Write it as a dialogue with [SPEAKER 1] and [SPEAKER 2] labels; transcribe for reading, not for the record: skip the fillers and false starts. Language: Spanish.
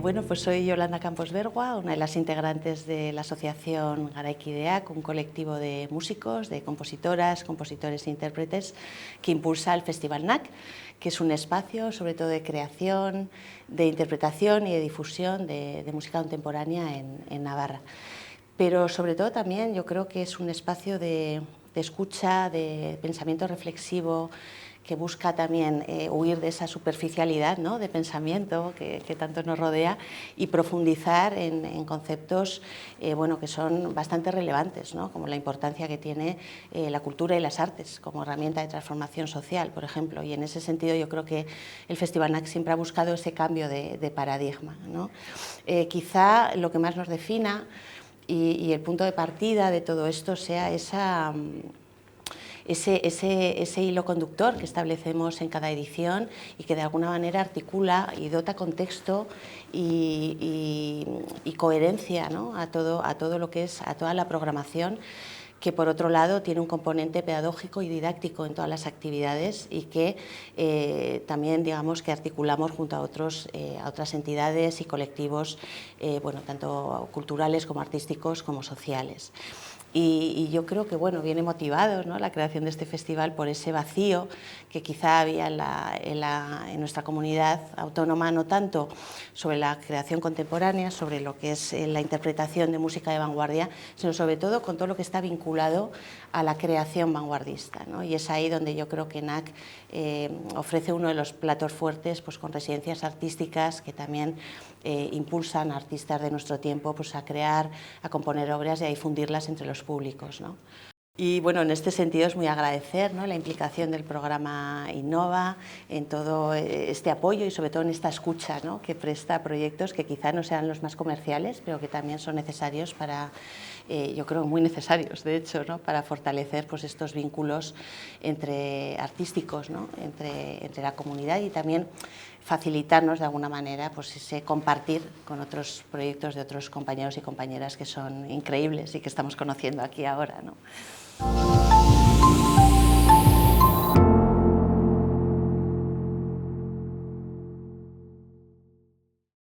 [SPEAKER 1] Bueno, pues soy Yolanda Campos Bergua, una de las integrantes de la asociación Garaikideak, un colectivo de músicos, de compositoras, compositores e intérpretes que impulsa el Festival NAC, que es un espacio sobre todo de creación, de interpretación y de difusión de música contemporánea en Navarra. Pero sobre todo también yo creo que es un espacio de escucha, de pensamiento reflexivo, que busca también huir de esa superficialidad, ¿no?, de pensamiento que tanto nos rodea y profundizar en conceptos bueno, que son bastante relevantes, ¿no?, como la importancia que tiene la cultura y las artes como herramienta de transformación social, por ejemplo. Y en ese sentido yo creo que el Festival NAC siempre ha buscado ese cambio de paradigma, ¿no? Quizá lo que más nos defina y el punto de partida de todo esto sea ese hilo conductor que establecemos en cada edición y que de alguna manera articula y dota contexto y coherencia, ¿no?, a todo lo que es, a toda la programación, que por otro lado tiene un componente pedagógico y didáctico en todas las actividades y que también, digamos, que articulamos junto a otras entidades y colectivos, bueno, tanto culturales como artísticos como sociales. Y yo creo que bueno, viene motivado, ¿no?, la creación de este festival por ese vacío que quizá había en nuestra comunidad autónoma, no tanto sobre la creación contemporánea, sobre lo que es la interpretación de música de vanguardia, sino sobre todo con todo lo que está vinculado a la creación vanguardista, ¿no? Y es ahí donde yo creo que NAC ofrece uno de los platos fuertes, pues, con residencias artísticas que también impulsan a artistas de nuestro tiempo, pues, a crear, a componer obras y a difundirlas entre los públicos, ¿no? Y bueno, en este sentido es muy agradecer, ¿no?, la implicación del programa Innova en todo este apoyo y sobre todo en esta escucha, ¿no?, que presta a proyectos que quizá no sean los más comerciales, pero que también son necesarios para, yo creo muy necesarios de hecho, ¿no?, para fortalecer, pues, estos vínculos entre artísticos, ¿no?, entre la comunidad y también facilitarnos de alguna manera, pues, ese compartir con otros proyectos de otros compañeros y compañeras que son increíbles y que estamos conociendo aquí ahora, ¿no?